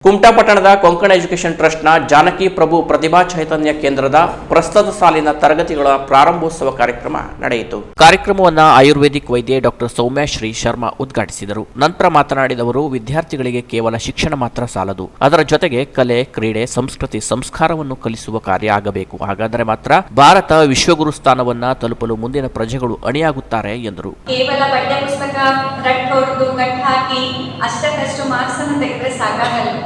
ಕುಮಟಾ ಪಟ್ಟಣದ ಕೊಂಕಣ ಎಜುಕೇಷನ್ ಟ್ರಸ್ಟ್ನ ಜಾನಕಿ ಪ್ರಭು ಪ್ರತಿಭಾ ಚೈತನ್ಯ ಕೇಂದ್ರದ ಪ್ರಸ್ತುತ ಸಾಲಿನ ತರಗತಿಗಳ ಪ್ರಾರಂಭೋತ್ಸವ ಕಾರ್ಯಕ್ರಮ ನಡೆಯಿತು. ಕಾರ್ಯಕ್ರಮವನ್ನು ಆಯುರ್ವೇದಿಕ್ ವೈದ್ಯೆ ಡಾಕ್ಟರ್ ಸೌಮ್ಯಶ್ರೀ ಶರ್ಮಾ ಉದ್ಘಾಟಿಸಿದರು. ನಂತರ ಮಾತನಾಡಿದವರು, ವಿದ್ಯಾರ್ಥಿಗಳಿಗೆ ಕೇವಲ ಶಿಕ್ಷಣ ಮಾತ್ರ ಸಾಲದು, ಅದರ ಜೊತೆಗೆ ಕಲೆ, ಕ್ರೀಡೆ, ಸಂಸ್ಕೃತಿ, ಸಂಸ್ಕಾರವನ್ನು ಕಲಿಸುವ ಕಾರ್ಯ ಆಗಬೇಕು. ಹಾಗಾದರೆ ಮಾತ್ರ ಭಾರತ ವಿಶ್ವಗುರು ಸ್ಥಾನವನ್ನ ತಲುಪಲು ಮುಂದಿನ ಪ್ರಜೆಗಳು ಅಣಿಯಾಗುತ್ತಾರೆ ಎಂದರು. ಕೇವಲ ಪಠ್ಯ ಪುಸ್ತಕ ರಟ್ ಹೊಡೆದು ಗಟ್ ಹಾಕಿ ಅಷ್ಟಕ್ಕಷ್ಟು ಮಾರ್ಕ್ಸ್ ಅನ್ನು ತೆಗೆದ್ರೆ ಸಾಕಾಗಲ್ಲ.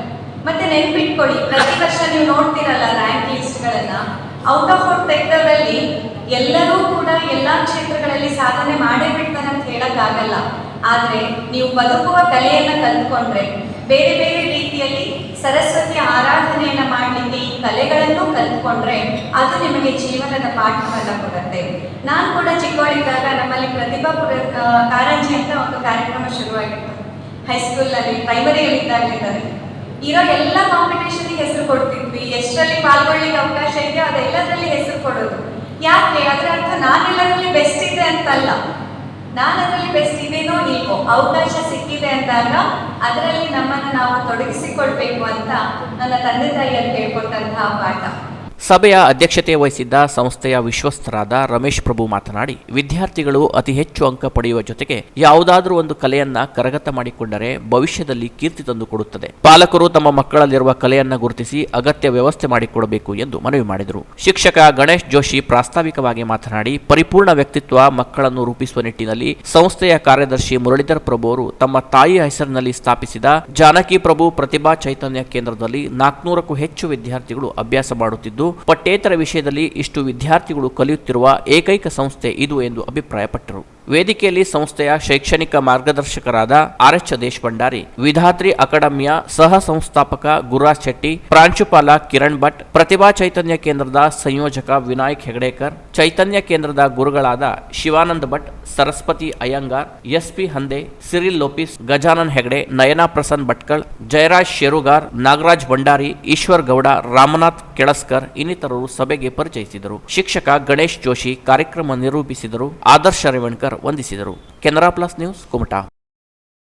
ಮತ್ತೆ ನೆನಪಿಟ್ಕೊಳ್ಳಿ, ಪ್ರತಿ ವರ್ಷ ನೀವು ನೋಡ್ತಿರಲ್ಲ ರ್ಯಾಂಕ್ ಲಿಸ್ಟ್ಗಳನ್ನ, ಔಟ್ ಆಫ್ ಔಟ್ ತೆಗೆದವರಲ್ಲಿ ಎಲ್ಲರೂ ಕೂಡ ಎಲ್ಲಾ ಕ್ಷೇತ್ರಗಳಲ್ಲಿ ಸಾಧನೆ ಮಾಡೇ ಬಿಡ್ತಾರೆ ಅಂತ ಹೇಳಕ್ಕಾಗಲ್ಲ. ಆದ್ರೆ ನೀವು ಬದುಕುವ ಕಲೆಯನ್ನ ಕಲ್ತ್ಕೊಂಡ್ರೆ, ಬೇರೆ ಬೇರೆ ರೀತಿಯಲ್ಲಿ ಸರಸ್ವತಿ ಆರಾಧನೆಯನ್ನ ಮಾಡಲಿಕ್ಕೆ ಈ ಕಲೆಗಳನ್ನು ಕಲ್ತ್ಕೊಂಡ್ರೆ ಅದು ನಿಮಗೆ ಜೀವನದ ಪಾಠವನ್ನ ಕೊಡುತ್ತೆ. ನಾನು ಕೂಡ ಚಿಕ್ಕವಳಿದ್ದಾಗ ನಮ್ಮಲ್ಲಿ ಪ್ರತಿಭಾ ಕಾರಂಜಿ ಅಂತ ಒಂದು ಕಾರ್ಯಕ್ರಮ ಶುರುವಾಗಿತ್ತು. ಹೈಸ್ಕೂಲ್ನಲ್ಲಿ, ಪ್ರೈಮರಿಯಲ್ಲಿ ಇದ್ದಾಗಲಿದ್ದಾರೆ ಇರೋ ಎಲ್ಲ ಕಾಂಪಿಟೇಷನ್ಗೆ ಹೆಸರು ಕೊಡ್ತಿದ್ವಿ. ಎಷ್ಟರಲ್ಲಿ ಪಾಲ್ಗೊಳ್ಳಿಕ್ಕೆ ಅವಕಾಶ ಇದೆಯೋ ಅದೆಲ್ಲದರಲ್ಲಿ ಹೆಸರು ಕೊಡೋದು. ಯಾಕೆ? ಅದರ ಅರ್ಥ ನಾನೆಲ್ಲರಲ್ಲಿ ಬೆಸ್ಟ್ ಇದೆ ಅಂತಲ್ಲ, ನಾನು ಅದರಲ್ಲಿ ಬೆಸ್ಟ್ ಇದೇನೋ ಇಲ್ವೋ, ಅವಕಾಶ ಸಿಕ್ಕಿದೆ ಅಂದಾಗ ಅದರಲ್ಲಿ ನಮ್ಮನ್ನು ನಾವು ತೊಡಗಿಸಿಕೊಳ್ಬೇಕು ಅಂತ ನನ್ನ ತಂದೆ ತಾಯಿಯಲ್ಲಿ ಹೇಳ್ಕೊಟ್ಟಂತಹ ಪಾಠ. ಸಭೆಯ ಅಧ್ಯಕ್ಷತೆ ವಹಿಸಿದ್ದ ಸಂಸ್ಥೆಯ ವಿಶ್ವಸ್ತರಾದ ರಮೇಶ್ ಪ್ರಭು ಮಾತನಾಡಿ, ವಿದ್ಯಾರ್ಥಿಗಳು ಅತಿ ಹೆಚ್ಚು ಅಂಕ ಪಡೆಯುವ ಜೊತೆಗೆ ಯಾವುದಾದ್ರೂ ಒಂದು ಕಲೆಯನ್ನ ಕರಗತ ಮಾಡಿಕೊಂಡರೆ ಭವಿಷ್ಯದಲ್ಲಿ ಕೀರ್ತಿ ತಂದು ಕೊಡುತ್ತದೆ. ಪಾಲಕರು ತಮ್ಮ ಮಕ್ಕಳಲ್ಲಿರುವ ಕಲೆಯನ್ನ ಗುರುತಿಸಿ ಅಗತ್ಯ ವ್ಯವಸ್ಥೆ ಮಾಡಿಕೊಡಬೇಕು ಎಂದು ಮನವಿ ಮಾಡಿದರು. ಶಿಕ್ಷಕ ಗಣೇಶ್ ಜೋಶಿ ಪ್ರಾಸ್ತಾವಿಕವಾಗಿ ಮಾತನಾಡಿ, ಪರಿಪೂರ್ಣ ವ್ಯಕ್ತಿತ್ವ ಮಕ್ಕಳನ್ನು ರೂಪಿಸುವ ನಿಟ್ಟಿನಲ್ಲಿ ಸಂಸ್ಥೆಯ ಕಾರ್ಯದರ್ಶಿ ಮುರಳೀಧರ್ ಪ್ರಭು ಅವರು ತಮ್ಮ ತಾಯಿಯ ಹೆಸರಿನಲ್ಲಿ ಸ್ಥಾಪಿಸಿದ ಜಾನಕಿ ಪ್ರಭು ಪ್ರತಿಭಾ ಚೈತನ್ಯ ಕೇಂದ್ರದಲ್ಲಿ 400ಕ್ಕೂ ಹೆಚ್ಚು ವಿದ್ಯಾರ್ಥಿಗಳು ಅಭ್ಯಾಸ ಮಾಡುತ್ತಿದ್ದು, ಪಠ್ಯೇತರ ವಿಷಯದಲ್ಲಿ ಇಷ್ಟು ವಿದ್ಯಾರ್ಥಿಗಳು ಕಲಿಯುತ್ತಿರುವ ಏಕೈಕ ಸಂಸ್ಥೆ ಇದು ಎಂದು ಅಭಿಪ್ರಾಯಪಟ್ಟರು. ವೇದಿಕೆಯಲ್ಲಿ ಸಂಸ್ಥೆಯ ಶೈಕ್ಷಣಿಕ ಮಾರ್ಗದರ್ಶಕರಾದ ಆರ್.ಎಚ್. ದೇಶಭಂಡಾರಿ, ವಿಧಾತ್ರಿ ಅಕಾಡೆಮಿಯ ಸಹ ಸಂಸ್ಥಾಪಕ ಗುರುರಾಜ್ ಶೆಟ್ಟಿ, ಪ್ರಾಂಶುಪಾಲ ಕಿರಣ್ ಭಟ್, ಪ್ರತಿಭಾ ಚೈತನ್ಯ ಕೇಂದ್ರದ ಸಂಯೋಜಕ ವಿನಾಯಕ್ ಹೆಗಡೇಕರ್, ಚೈತನ್ಯ ಕೇಂದ್ರದ ಗುರುಗಳಾದ ಶಿವಾನಂದ ಭಟ್, ಸರಸ್ವತಿ ಅಯ್ಯಂಗಾರ್, ಎಸ್.ಪಿ. ಹಂದೆ, ಸಿರಿಲ್ ಲೋಪಿಸ್, ಗಜಾನನ್ ಹೆಗಡೆ, ನಯನಾ ಪ್ರಸನ್ನ ಭಟ್ಕಳ್, ಜಯರಾಜ್ ಶೇರುಗಾರ್, ನಾಗರಾಜ್ ಭಂಡಾರಿ, ಈಶ್ವರ್ ಗೌಡ, ರಾಮನಾಥ್ ಕೆಳಸ್ಕರ್ ಇನ್ನಿತರರು ಸಭೆಗೆ ಪರಿಚಯಿಸಿದರು. ಶಿಕ್ಷಕ ಗಣೇಶ್ ಜೋಶಿ ಕಾರ್ಯಕ್ರಮ ನಿರೂಪಿಸಿದರು. ಆದರ್ಶ ರೇವಣ್ಕರ್ ವಂದಿಸಿದರು. Canara plus news, Kumta.